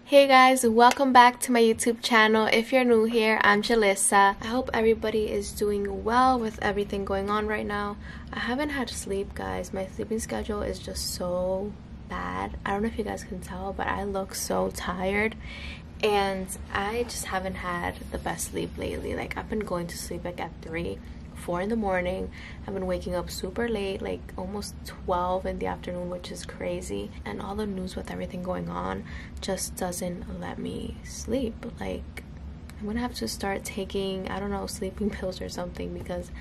Hey guys, welcome back to my YouTube channel. If you're new here, I'm Julissa. I hope everybody is doing well with everything going on right now. I haven't had sleep, guys. My sleeping schedule is just so bad. I don't know if you guys can tell, but I look so tired and I just haven't had the best sleep lately. Like, I've been going to sleep like at 3, 4 in the morning. I've been waking up super late, like almost 12 in the afternoon, which is crazy. And all the news with everything going on just doesn't let me sleep. Like, I'm gonna have to start taking, I don't know, sleeping pills or something, because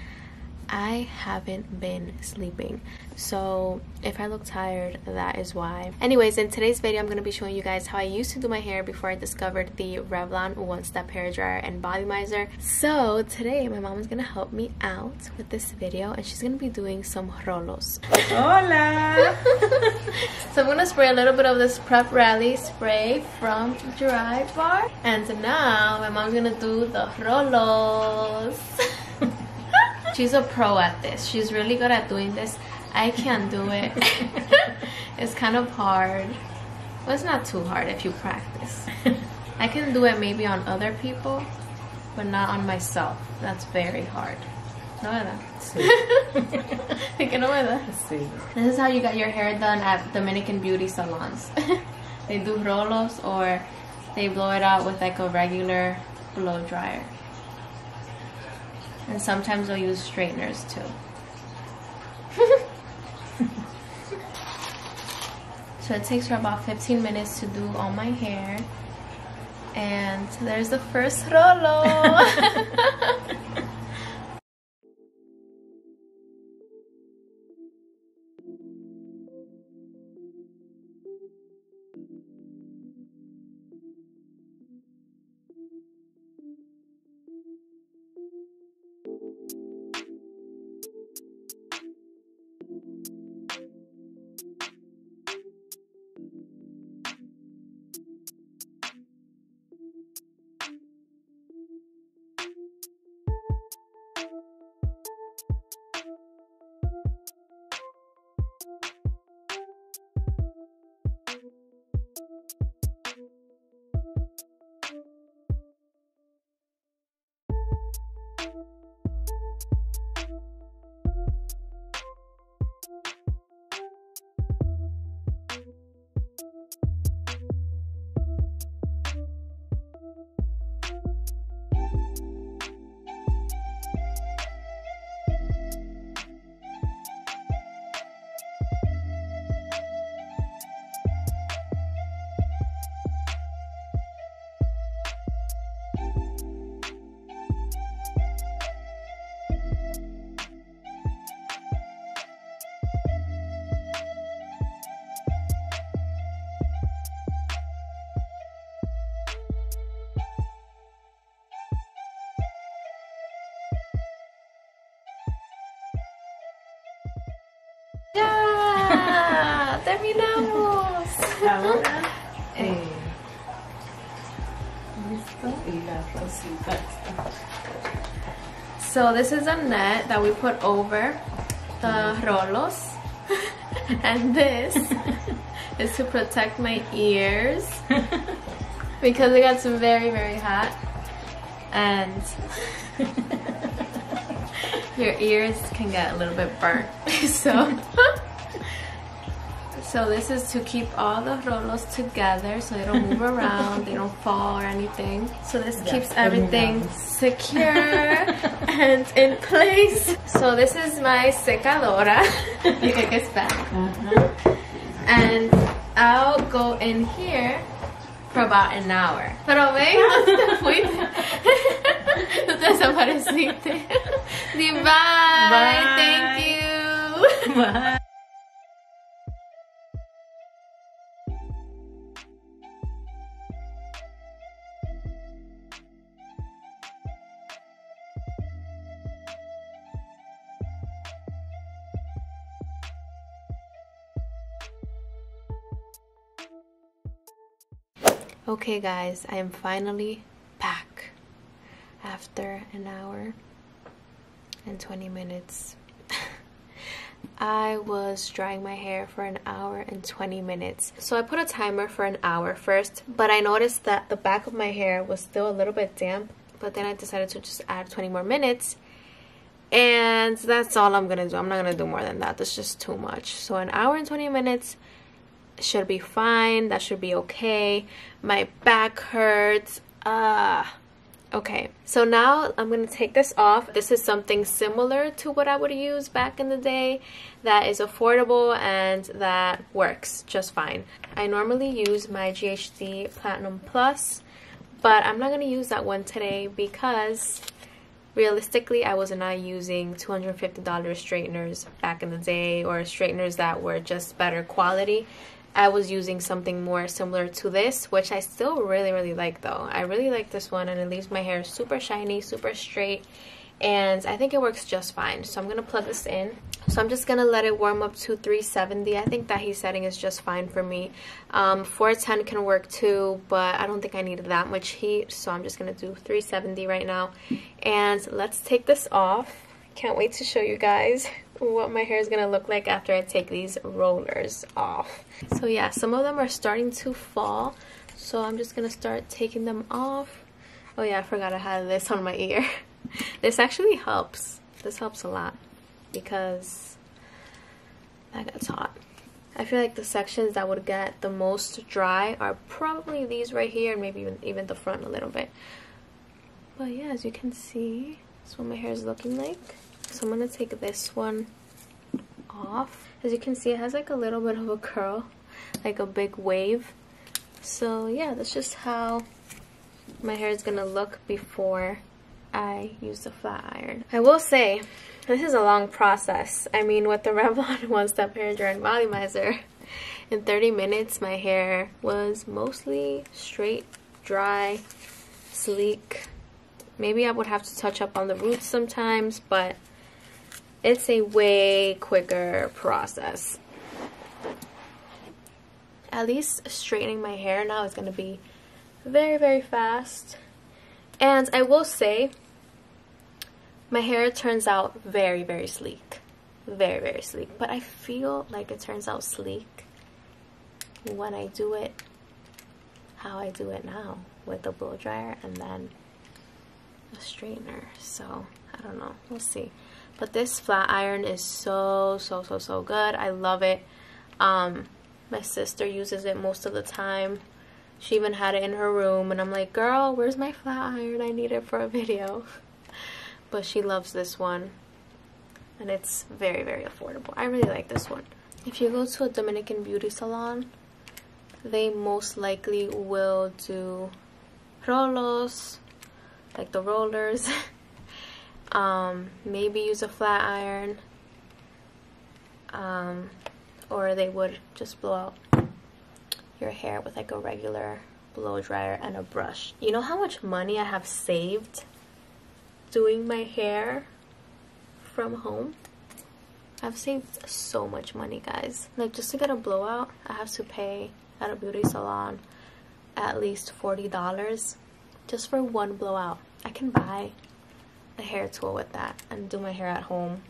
I haven't been sleeping. So if I look tired, that is why. Anyways, in today's video, I'm going to be showing you guys how I used to do my hair before I discovered the Revlon one-step hair dryer and Volumizer. So today, my mom is going to help me out with this video, and she's going to be doing some rolos. Hola! So I'm going to spray a little bit of this Prep Rally spray from Drybar. And now, my mom's going to do the rolos. She's a pro at this. She's really good at doing this. I can't do it. It's kind of hard. Well, it's not too hard if you practice. I can do it maybe on other people, but not on myself. That's very hard. No, ¿verdad? Sí. Que no, ¿verdad? Sí. This is how you got your hair done at Dominican beauty salons. They do rolos, or they blow it out with like a regular blow dryer. And sometimes they'll use straighteners too. So it takes her about 15 minutes to do all my hair. And there's the first rolo. ¡Ya! ¡Terminamos! Ahora, listo, y la cosita está. So this is a net that we put over the rolos. And this is to protect my ears because it gets very, very hot. And your ears can get a little bit burnt. So this is to keep all the rolos together so they don't move around, they don't fall or anything. So this keeps everything secure and in place. So this is my secadora. And I'll go in here for about an hour. Pero ven, ¿dónde fuiste? Tú te desapareciste. Bye. Bye. Thank you. Bye. Okay guys, I am finally back after an hour and 20 minutes. I was drying my hair for an hour and 20 minutes. So I put a timer for an hour first, but I noticed that the back of my hair was still a little bit damp, but then I decided to just add 20 more minutes. And that's all I'm gonna do. I'm not gonna do more than that. That's just too much. So an hour and 20 minutes should be fine. That should be okay. My back hurts. Okay, so now I'm gonna take this off. This is something similar to what I would use back in the day that is affordable and that works just fine. I normally use my GHD Platinum Plus, but I'm not gonna use that one today because realistically I was not using $250 straighteners back in the day, or straighteners that were just better quality. I was using something more similar to this, which I still really like though. I really like this one, and it leaves my hair super shiny, super straight, and I think it works just fine. So I'm gonna plug this in. So I'm just gonna let it warm up to 370. I think that heat setting is just fine for me. 410 can work too, but I don't think I need that much heat, so I'm just gonna do 370 right now. And let's take this off. Can't wait to show you guys what my hair is gonna look like after I take these rollers off. So yeah, some of them are starting to fall, so I'm just gonna start taking them off. Oh yeah, I forgot I had this on my ear. This actually helps. This helps a lot because that gets hot. I feel like the sections that would get the most dry are probably these right here, and maybe even the front a little bit. But yeah, as you can see, that's what my hair is looking like. So I'm gonna take this one off. As you can see, it has like a little bit of a curl, like a big wave. So yeah, that's just how my hair is gonna look before I use the flat iron. I will say, this is a long process. I mean, with the Revlon one-step hair drying volumizer, in 30 minutes my hair was mostly straight, dry, sleek. Maybe I would have to touch up on the roots sometimes, but it's a way quicker process. At least straightening my hair now is going to be very fast. And I will say, my hair turns out very sleek. Very sleek. But I feel like it turns out sleek when I do it how I do it now, with the blow dryer and then a straightener. So I don't know, we'll see. But this flat iron is so good. I love it. My sister uses it most of the time. She even had it in her room, and I'm like, girl, where's my flat iron? I need it for a video. But she loves this one, and it's very affordable. I really like this one. If you go to a Dominican beauty salon, they most likely will do rolos, like the rollers. Maybe use a flat iron, or they would just blow out your hair with like a regular blow dryer and a brush. You know how much money I have saved doing my hair from home? I've saved so much money, guys. Like, just to get a blowout, I have to pay at a beauty salon at least $40 just for one blowout. I can buy a hair tool with that and do my hair at home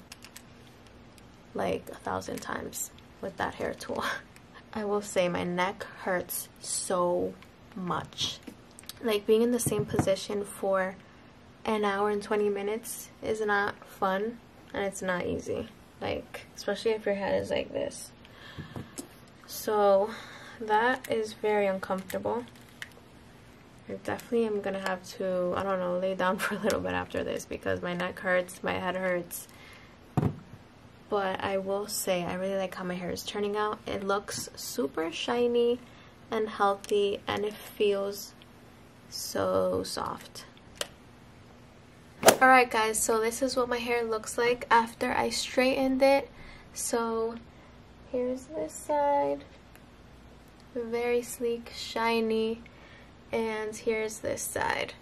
like 1,000 times with that hair tool. I will say my neck hurts so much. Like, being in the same position for an hour and 20 minutes is not fun, and it's not easy. Like, especially if your head is like this. So that is very uncomfortable. I definitely am gonna have to, I don't know, lay down for a little bit after this because my neck hurts, my head hurts. But I will say, I really like how my hair is turning out. It looks super shiny and healthy, and it feels so soft. Alright guys, so this is what my hair looks like after I straightened it. So here's this side, very sleek, shiny, and here's this side.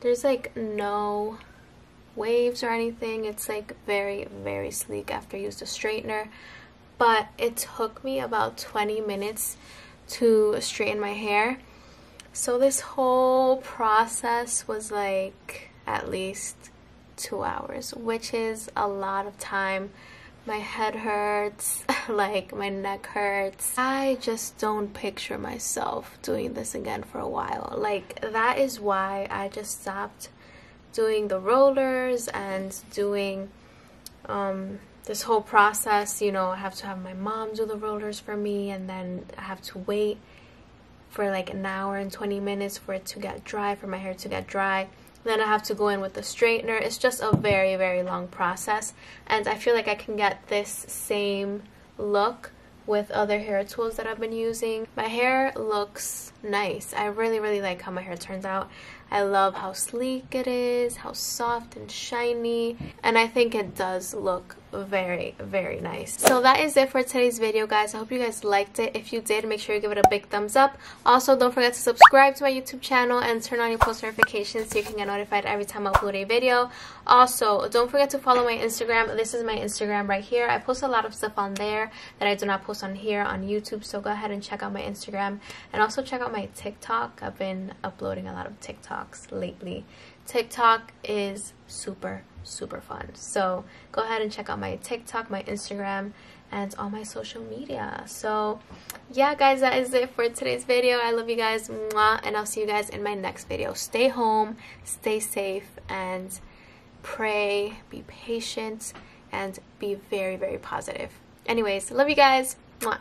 There's like no waves or anything. It's like very sleek after I used a straightener. But it took me about 20 minutes to straighten my hair. So this whole process was like at least 2 hours, which is a lot of time my head hurts, like my neck hurts. I just don't picture myself doing this again for a while. Like, that is why I just stopped doing the rollers and doing this whole process. You know, I have to have my mom do the rollers for me, and then I have to wait for like an hour and 20 minutes for it to get dry, for my hair to get dry. Then I have to go in with the straightener. It's just a very, very long process, and I feel like I can get this same look with other hair tools that I've been using. My hair looks nice. I really, really like how my hair turns out. I love how sleek it is, how soft and shiny, and I think it does look very, very nice. So that is it for today's video, guys. I hope you guys liked it. If you did, make sure you give it a big thumbs up. Also, don't forget to subscribe to my YouTube channel and turn on your post notifications so you can get notified every time I upload a video. Also, don't forget to follow my Instagram. This is my Instagram right here. I post a lot of stuff on there that I do not post on here on YouTube, so go ahead and check out my Instagram, and also check out my TikTok. I've been uploading a lot of TikToks lately. TikTok is super fun, so go ahead and check out my TikTok, my Instagram, and all my social media. So yeah, guys, that is it for today's video. I love you guys, mwah, and I'll see you guys in my next video. Stay home, stay safe, and pray, be patient, and be very, very positive. Anyways, love you guys, mwah.